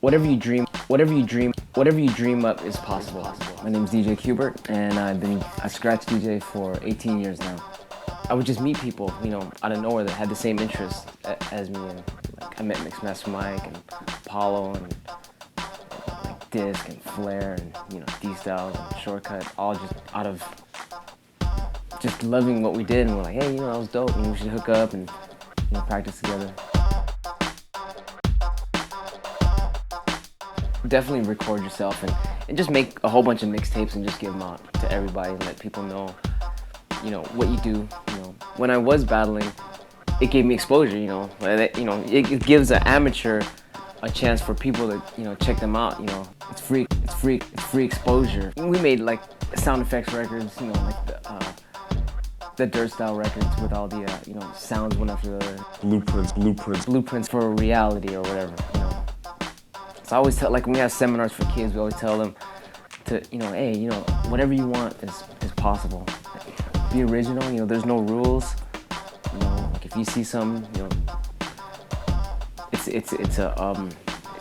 whatever you dream up is possible. My name's DJ Qbert, and I've been a scratch DJ for 18 years now. I would just meet people, out of nowhere that had the same interests as me, and I met Mixmaster Mike and Apollo and Disc and Flair and D-Styles and Shortcut, all just out of just loving what we did, and we're like, hey, that was dope, and we should hook up and practice together. Definitely record yourself and just make a whole bunch of mixtapes and just give them out to everybody and let people know, what you do. When I was battling, it gave me exposure. It gives an amateur a chance for people to check them out. It's free exposure. We made like sound effects records, like the Dirt Style records with all the sounds one after the other. Blueprints for reality or whatever. So I always tell, like when we have seminars for kids, we always tell them to, hey, whatever you want is possible. Be original, there's no rules. Like if you see something, it's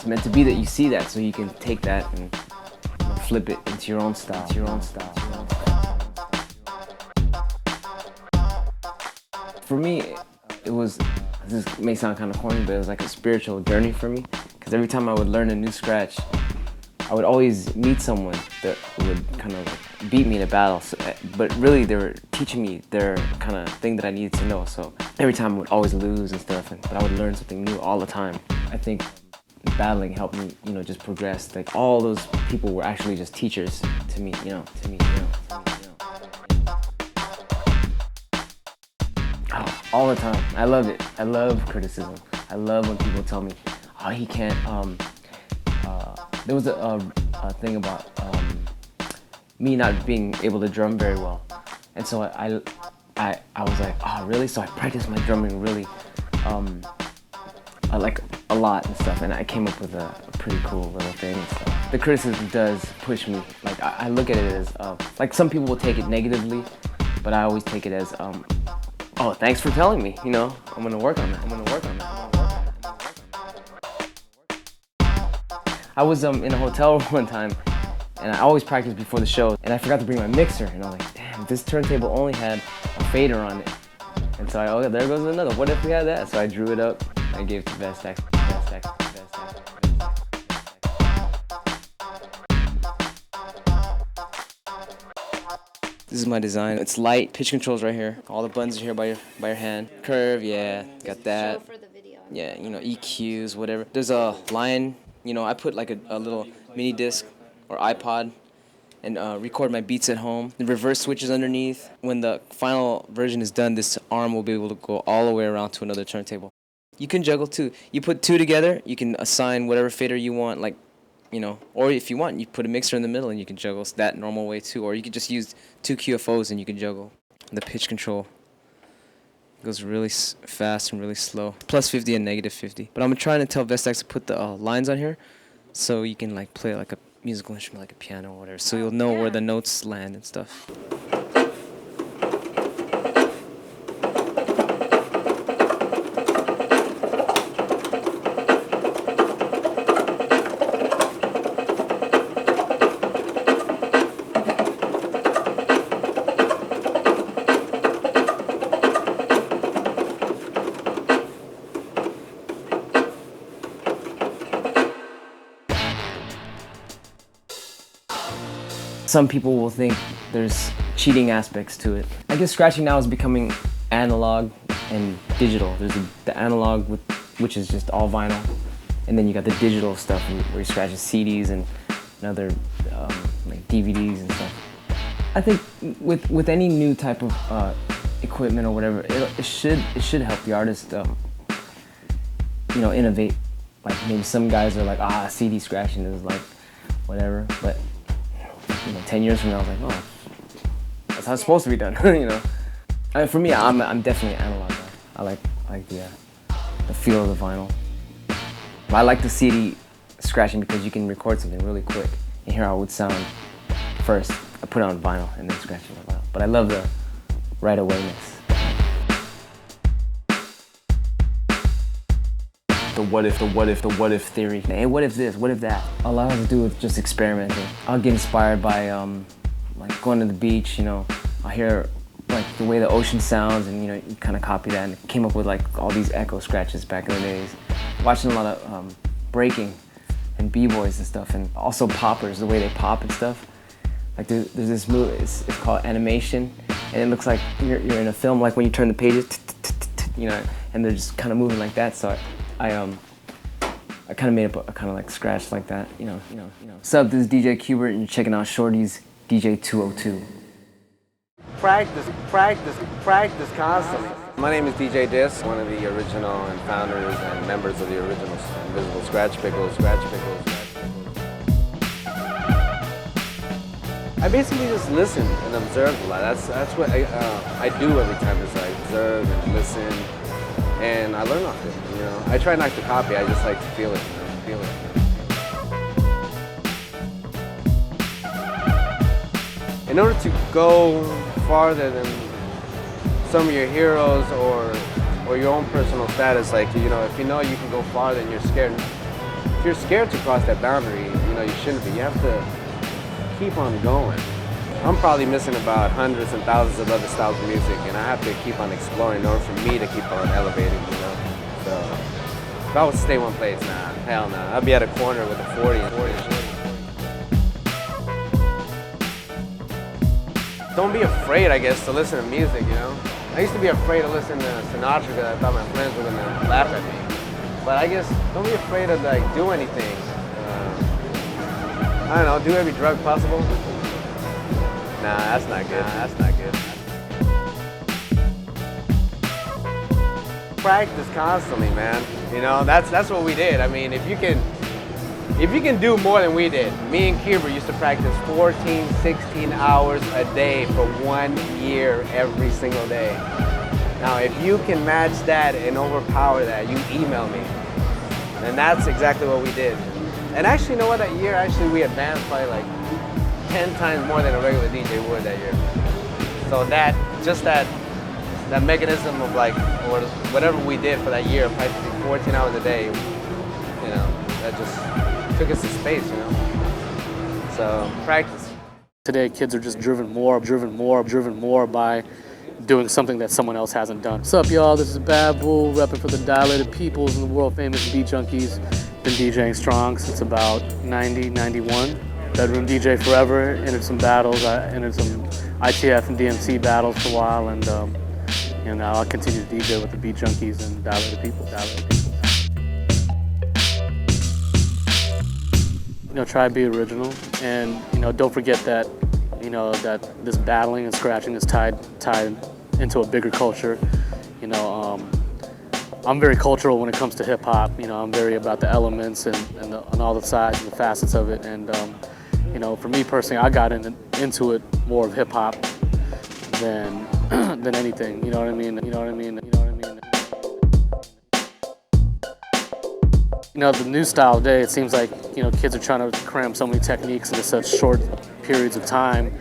meant to be that you see that, so you can take that and flip it into your own style. For me, this may sound kind of corny, but it was like a spiritual journey for me. Because every time I would learn a new scratch, I would always meet someone that would kind of like beat me in a battle. But really, they were teaching me their kind of thing that I needed to know. So every time I would always lose and stuff, but I would learn something new all the time. I think battling helped me, just progress. Like all those people were actually just teachers to me, Oh, all the time. I love it. I love criticism. I love when people tell me, oh, he can't, there was a thing about me not being able to drum very well. And so I was like, oh, really? So I practiced my drumming really, like a lot and stuff, and I came up with a pretty cool little thing and stuff. The criticism does push me. Like I look at it as, like some people will take it negatively, but I always take it as, oh, thanks for telling me, I'm gonna work on that. I was in a hotel one time, and I always practice before the show, and I forgot to bring my mixer, and I was like, damn, this turntable only had a fader on it. And so oh, there goes another. What if we had that? So I drew it up, I gave it to Vestax. This is my design. It's light, pitch controls right here. All the buttons are here by your hand. Curve, yeah, got that. Show for the video. Yeah, EQs, whatever. There's a line, I put like a little mini disc or iPod and record my beats at home. The reverse switches underneath. When the final version is done, this arm will be able to go all the way around to another turntable. You can juggle too. You put two together, you can assign whatever fader you want, like, or if you want, you put a mixer in the middle and you can juggle that normal way too. Or you can just use two QFOs and you can juggle. The pitch control goes really fast and really slow. Plus 50 and negative 50. But I'm trying to tell Vestax to put the lines on here so you can like play like a musical instrument, like a piano or whatever. So you'll know where the notes land and stuff. Some people will think there's cheating aspects to it. I guess scratching now is becoming analog and digital. There's the analog, which is just all vinyl, and then you got the digital stuff where you scratch CDs and other like DVDs and stuff. I think with any new type of equipment or whatever, it should help the artist, innovate. Like maybe some guys are like, CD scratching is like whatever, but 10 years from now, I was like, oh, that's how it's supposed to be done, I mean, for me, I'm definitely an analog guy. I like the feel of the vinyl. But I like the CD scratching because you can record something really quick and hear how it would sound first. I put it on vinyl and then scratch it on vinyl. But I love the right-away mix. what if theory. Hey, what if this, what if that? A lot has to do with just experimenting. I'll get inspired by like going to the beach, you know, I'll hear like the way the ocean sounds and you know, you kind of copy that and came up with like all these echo scratches back in the days. Watching a lot of breaking and b-boys and stuff, and also poppers, the way they pop and stuff. Like there's this move, it's called animation, and it looks like you're in a film, like when you turn the pages, you know, and they're just kind of moving like that. So I kind of made up a kind of like scratch like that, you know. What's up, this is DJ Qbert, and you're checking out Shortee's DJ 202. Practice constantly. My name is DJ Disc, one of the original and founders and members of the original Invisible Scratch Pickles. I basically just listen and observe a lot. That's what I do every time, is I observe and listen, and I learn off it. You know, I try not to copy. I just like to feel it. You know, In order to go farther than some of your heroes or your own personal status, like, you know, if you know you can go farther and you're scared, if you're scared to cross that boundary, you know, you shouldn't be. You have to keep on going. I'm probably missing about hundreds and thousands of other styles of music, and I have to keep on exploring in order for me to keep on elevating, you know. So if I was to stay one place, nah, hell nah. I'd be at a corner with a 40 and 40. Don't be afraid, I guess, to listen to music, you know. I used to be afraid to listen to Sinatra because I thought my friends were gonna laugh at me. But I guess don't be afraid to like do anything. I don't know, do every drug possible. Nah, that's not good. Practice constantly, man. You know, that's what we did. I mean, if you can do more than we did. Me and Qbert used to practice 14, 16 hours a day for 1 year every single day. Now, if you can match that and overpower that, you email me. And that's exactly what we did. And actually, you know what, that year, actually, we advanced probably like 10 times more than a regular DJ would that year. So that mechanism of like, or whatever we did for that year, practicing 14 hours a day, you know, that just took us to space, you know. So, practice. Today, kids are just driven more by doing something that someone else hasn't done. What's up, y'all? This is Bad Bull, repping for the Dilated Peoples and the world famous Beat Junkies. Been DJing strong since about 90, 91. Bedroom DJ forever, entered some battles. I entered some ITF and DMC battles for a while, and you know, now I'll continue to DJ with the Beat Junkies and Dilated Peoples. You know, try to be original, and you know, don't forget that, you know, that this battling and scratching is tied into a bigger culture. You know, I'm very cultural when it comes to hip hop. You know, I'm very about the elements and all the sides and the facets of it. And you know, for me personally, I got into it more of hip hop than anything. You know what I mean? You know, the new style today, it seems like, you know, kids are trying to cram so many techniques into such short periods of time.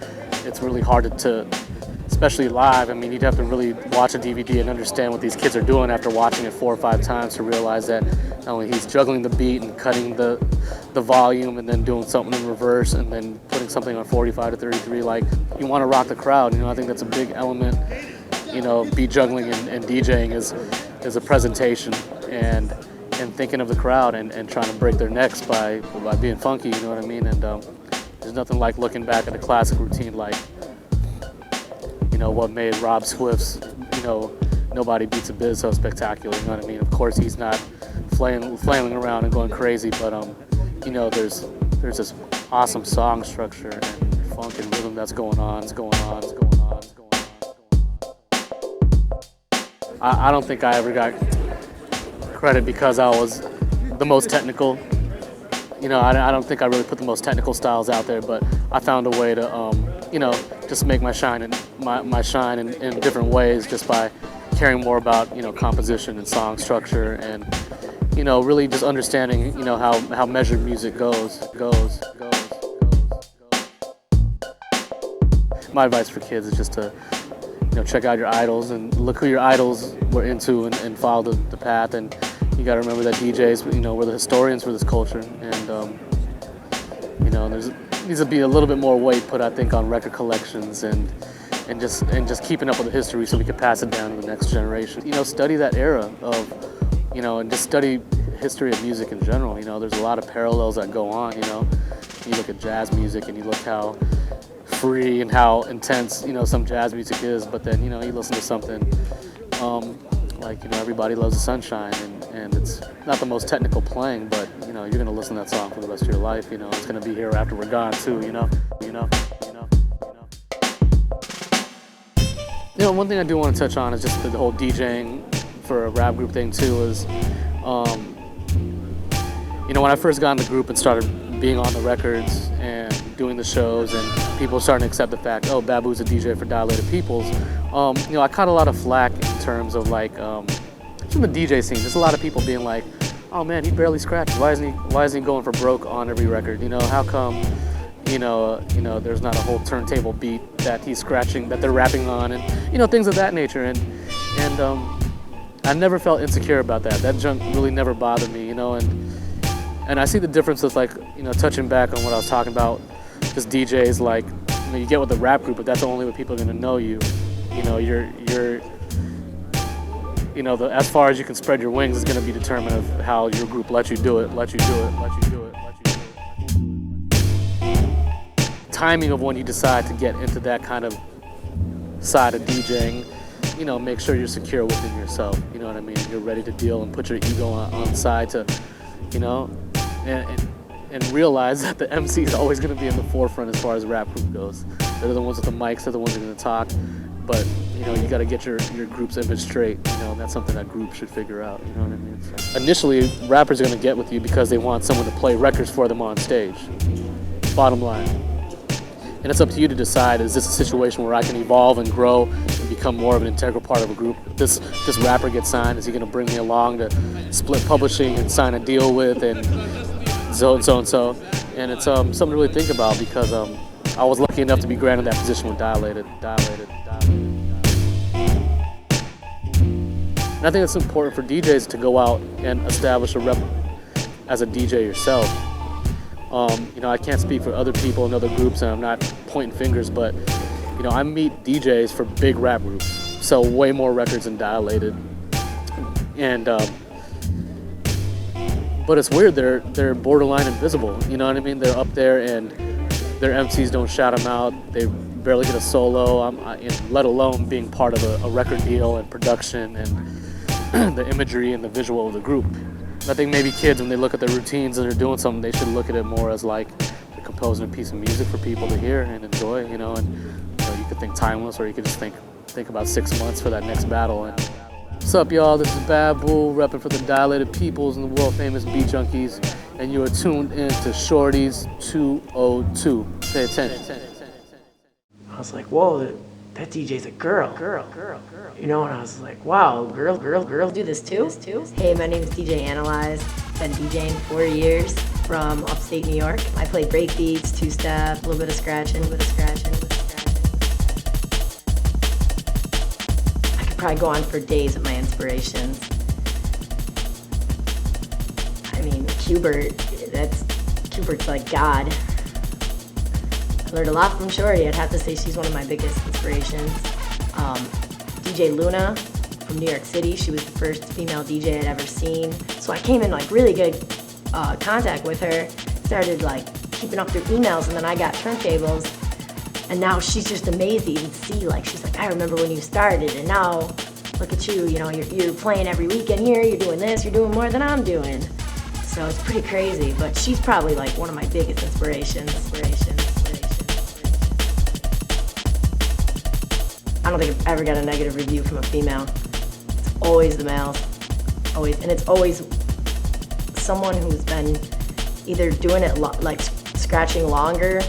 It's really hard to, especially live. I mean, you'd have to really watch a DVD and understand what these kids are doing after watching it 4 or 5 times to realize that not only he's juggling the beat and cutting the volume and then doing something in reverse and then putting something on 45 to 33. Like, you want to rock the crowd. You know, I think that's a big element. You know, beat juggling and DJing is a presentation and thinking of the crowd and trying to break their necks by being funky. You know what I mean? And there's nothing like looking back at a classic routine like, you know, what made Rob Swift's, you know, Nobody Beats a Biz so spectacular. You know what I mean? Of course, he's not flailing around and going crazy, but you know, there's this awesome song structure and funk and rhythm that's going on. I don't think I ever got credit because I was the most technical. You know, I don't think I really put the most technical styles out there, but I found a way to, you know, just make my shine in different ways just by caring more about, you know, composition and song structure and, you know, really just understanding, you know, how measured music goes. My advice for kids is just to, you know, check out your idols and look who your idols were into and follow the path and, you got to remember that DJs, you know, we're the historians for this culture, and you know, there needs to be a little bit more weight put, I think, on record collections and just keeping up with the history so we can pass it down to the next generation. You know, study that era of, you know, and just study history of music in general. You know, there's a lot of parallels that go on. You know, you look at jazz music and you look how free and how intense, you know, some jazz music is, but then, you know, you listen to something like, you know, Everybody Loves the Sunshine, and it's not the most technical playing, but, you know, you're going to listen to that song for the rest of your life. You know, it's going to be here after we're gone too, you know. You know, one thing I do want to touch on is just the whole DJing for a rap group thing too is, you know, when I first got in the group and started being on the records and doing the shows and people starting to accept the fact, oh, Babu's a DJ for Dilated Peoples, you know, I caught a lot of flack in terms of like, from the DJ scene, there's a lot of people being like, oh man, he barely scratches. Why isn't he going for broke on every record? You know, how come, you know, there's not a whole turntable beat that he's scratching, that they're rapping on, and, you know, things of that nature. And I never felt insecure about that. That junk really never bothered me, you know, and I see the difference with, like, you know, touching back on what I was talking about, just DJs, like, you know, you get with a rap group, but that's only what people are gonna know you. You know, you're you know, as far as you can spread your wings is gonna be determined of how your group lets you do it. Timing of when you decide to get into that kind of side of DJing, you know, make sure you're secure within yourself, you know what I mean? You're ready to deal and put your ego on the side to, you know, and realize that the MC is always going to be in the forefront as far as rap group goes. They're the ones with the mics, they're the ones that are going to talk, but, you know, you got to get your group's image straight, you know, and that's something that group should figure out, you know what I mean? So, initially, rappers are going to get with you because they want someone to play records for them on stage, bottom line. And it's up to you to decide, is this a situation where I can evolve and grow and become more of an integral part of a group? This rapper gets signed, is he gonna bring me along to split publishing and sign a deal with, and so and so and so? And it's something to really think about, because I was lucky enough to be granted that position with Dilated. And I think it's important for DJs to go out and establish a rep as a DJ yourself. You know, I can't speak for other people in other groups, and I'm not pointing fingers, but, you know, I meet DJs for big rap groups, sell way more records than Dilated, and but it's weird, they're borderline invisible, you know what I mean? They're up there and their MCs don't shout them out, they barely get a solo, let alone being part of a record deal and production and the imagery and the visual of the group. I think maybe kids, when they look at their routines and they're doing something, they should look at it more as like they're composing a piece of music for people to hear and enjoy, you know, and, you know, you could think timeless, or you could just think about 6 months for that next battle. And what's up, y'all? This is Babu, repping for the Dilated Peoples and the world famous Beat Junkies, and you are tuned in to Shortee's 202. Pay attention. I was like, whoa, that DJ's a girl. You know, and I was like, wow, girls do this too? Hey, my name is DJ Analyze. Been DJing 4 years from upstate New York. I play break beats, two-step, a little bit of scratching. I could probably go on for days with my inspirations. I mean, Cubert's like God. I learned a lot from Shortee. I'd have to say she's one of my biggest inspirations. DJ Luna from New York City. She was the first female DJ I'd ever seen. So I came in like really good contact with her, started like keeping up through emails, and then I got turntables. And now she's just amazed to even see, like, she's like, I remember when you started, and now look at you, you know, you're playing every weekend here, you're doing this, you're doing more than I'm doing. So it's pretty crazy, but she's probably like one of my biggest inspirations. I don't think I've ever got a negative review from a female. It's always the males, always. And it's always someone who's been either doing it like scratching longer,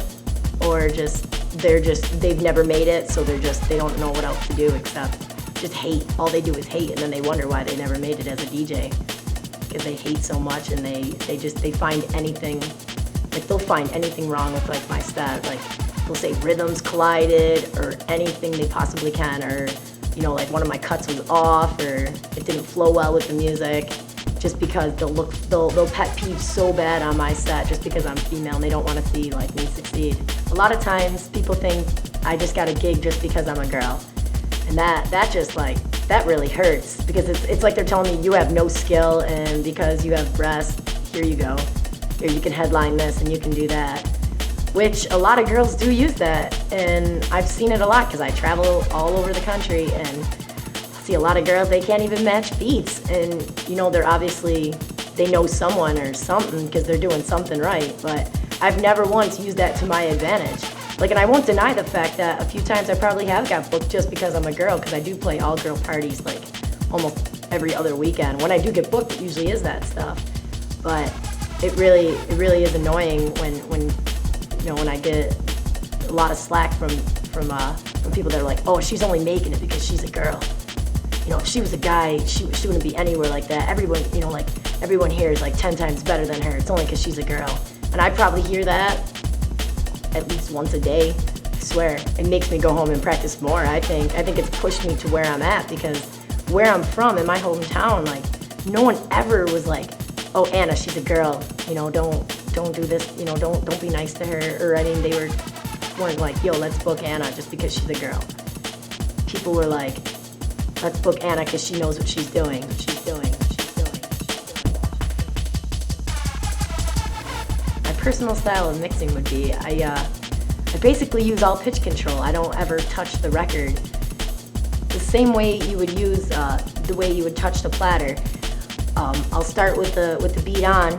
or they've never made it, so they don't know what else to do except just hate. All they do is hate, and then they wonder why they never made it as a DJ, because they hate so much, and they find anything, like they'll find anything wrong with like my set, like they'll say rhythms collided or anything they possibly can, or, you know, like one of my cuts was off or it didn't flow well with the music. just because they'll pet peeve so bad on my set just because I'm female and they don't want to see like me succeed. A lot of times people think I just got a gig just because I'm a girl, and that just like that really hurts because it's like they're telling me you have no skill and because you have breasts, here you go, here you can headline this and you can do that, which a lot of girls do use that, and I've seen it a lot because I travel all over the country and see a lot of girls, they can't even match beats, and you know they know someone or something because they're doing something right, but I've never once used that to my advantage. Like, and I won't deny the fact that a few times I probably have got booked just because I'm a girl, because I do play all girl parties like almost every other weekend. When I do get booked, it usually is that stuff, but it really is annoying when you know, when I get a lot of slack from people that are like, oh, she's only making it because she's a girl. You know, if she was a guy, she wouldn't be anywhere like that. Everyone, you know, like, everyone here is like 10 times better than her. It's only because she's a girl. And I probably hear that at least once a day. I swear. It makes me go home and practice more, I think. I think it's pushed me to where I'm at, because where I'm from, in my hometown, like, no one ever was like, oh, Anna, she's a girl. You know, don't do this. You know, don't be nice to her. Or, I mean, they weren't like, yo, let's book Anna just because she's a girl. People were like, let's book Anna because she knows what she's doing. My personal style of mixing would be, I basically use all pitch control. I don't ever touch the record. The same way you would use, the way you would touch the platter. I'll start with the beat on,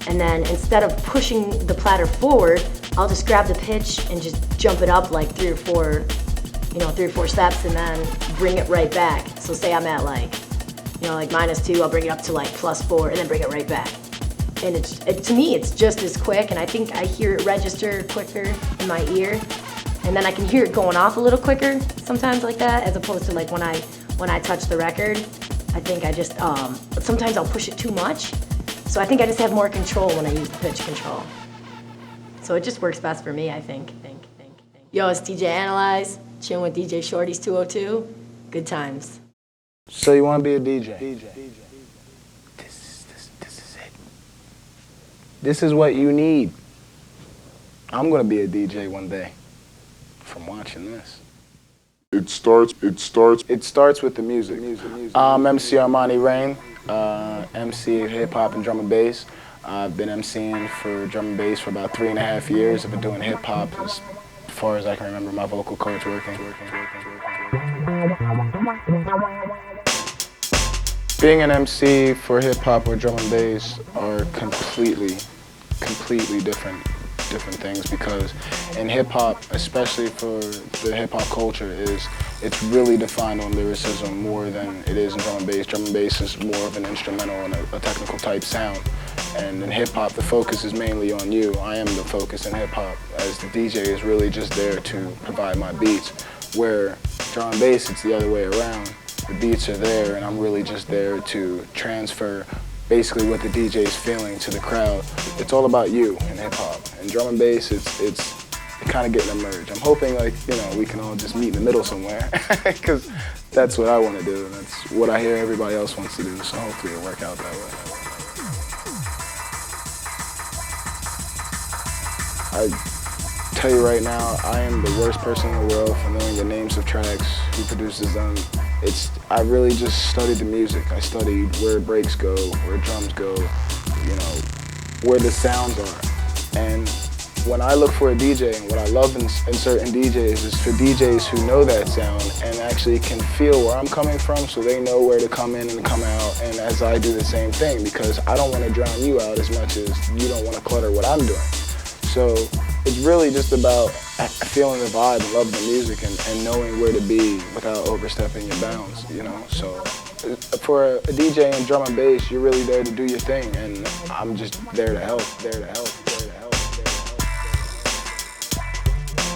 and then instead of pushing the platter forward, I'll just grab the pitch and just jump it up like 3 or 4 steps, and then bring it right back. So say I'm at like, you know, like -2, I'll bring it up to like +4, and then bring it right back. And to me, it's just as quick, and I think I hear it register quicker in my ear, and then I can hear it going off a little quicker sometimes like that, as opposed to like when I touch the record. I think I just, sometimes I'll push it too much, so I think I just have more control when I use the pitch control. So it just works best for me, I think. Yo, it's DJ Analyze. Chilling with DJ Shortee's 202. Good times. So you want to be a DJ? This is it. This is what you need. I'm going to be a DJ one day from watching this. It starts with the music. MC Armani Rain, MC hip hop and drum and bass. I've been MCing for drum and bass for about 3.5 years. I've been doing hip hop as far as I can remember my vocal cords working. Being an MC for hip hop or drum and bass are completely different things, because in hip hop, especially for the hip hop culture, it's really defined on lyricism more than it is in drum and bass. Drum and bass is more of an instrumental and a technical type sound. And in hip hop, the focus is mainly on you. I am the focus in hip hop, as the DJ is really just there to provide my beats. Where drum and bass, it's the other way around. The beats are there, and I'm really just there to transfer basically what the DJ is feeling to the crowd. It's all about you in hip hop. In drum and bass, it's kind of getting a merge. I'm hoping, like, you know, we can all just meet in the middle somewhere, because that's what I want to do, and that's what I hear everybody else wants to do. So hopefully it'll work out that way. I tell you right now, I am the worst person in the world for knowing the names of tracks, who produces them. I really just studied the music. I studied where breaks go, where drums go, you know, where the sounds are. And when I look for a DJ, and what I love in certain DJs is for DJs who know that sound and actually can feel where I'm coming from, so they know where to come in and come out, and as I do the same thing, because I don't want to drown you out as much as you don't want to clutter what I'm doing. So it's really just about feeling the vibe and loving the music and knowing where to be without overstepping your bounds, you know. So for a DJ in drum and bass, you're really there to do your thing, and I'm just there to help.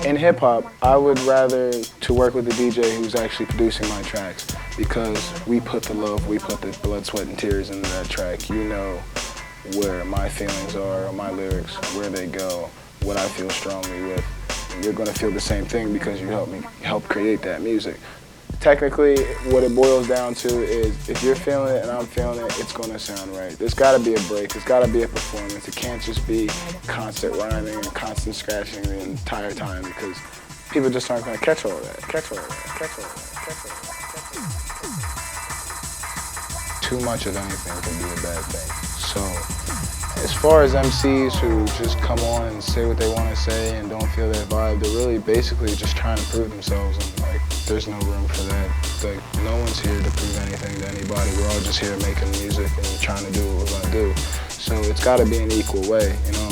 In hip hop, I would rather to work with a DJ who's actually producing my tracks, because we put the love, we put the blood, sweat, and tears into that track. You know where my feelings are, or my lyrics, where they go, what I feel strongly with. And you're gonna feel the same thing because you helped create that music. technically, what it boils down to is if you're feeling it and I'm feeling it, it's gonna sound right. There's gotta be a break, there's gotta be a performance. It can't just be constant rhyming and constant scratching the entire time because people just aren't gonna catch all of that, Too much of anything can be a bad thing. So, as far as MCs who just come on and say what they want to say and don't feel that vibe, they're really basically just trying to prove themselves, and like, there's no room for that. Like, no one's here to prove anything to anybody. We're all just here making music and trying to do what we're gonna do. So it's got to be an equal way, you know.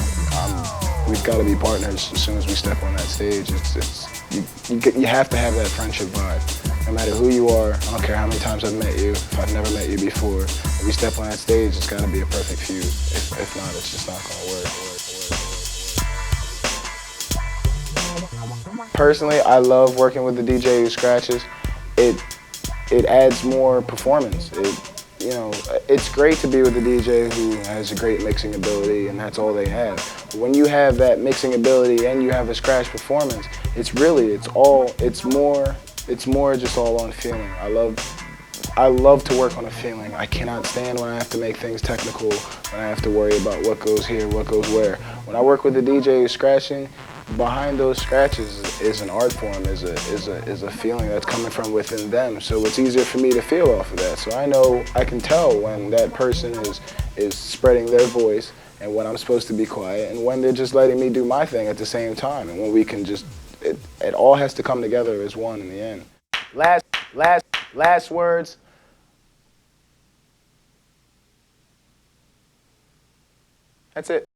We've got to be partners as soon as we step on that stage. You have to have that friendship vibe. No matter who you are, I don't care how many times I've met you, if I've never met you before, if we step on that stage, it's got to be a perfect fuse. If not, it's just not going to work. Personally, I love working with the DJ who scratches. It adds more performance. You know, it's great to be with a DJ who has a great mixing ability and that's all they have. But when you have that mixing ability and you have a scratch performance, it's more just all on feeling. I love to work on a feeling. I cannot stand when I have to make things technical, when I have to worry about what goes here, what goes where. When I work with a DJ who's scratching, behind those scratches is an art form, is a feeling that's coming from within them. So it's easier for me to feel off of that. So I can tell when that person is spreading their voice and when I'm supposed to be quiet and when they're just letting me do my thing at the same time. And when we can just, it all has to come together as one in the end. Last words. That's it.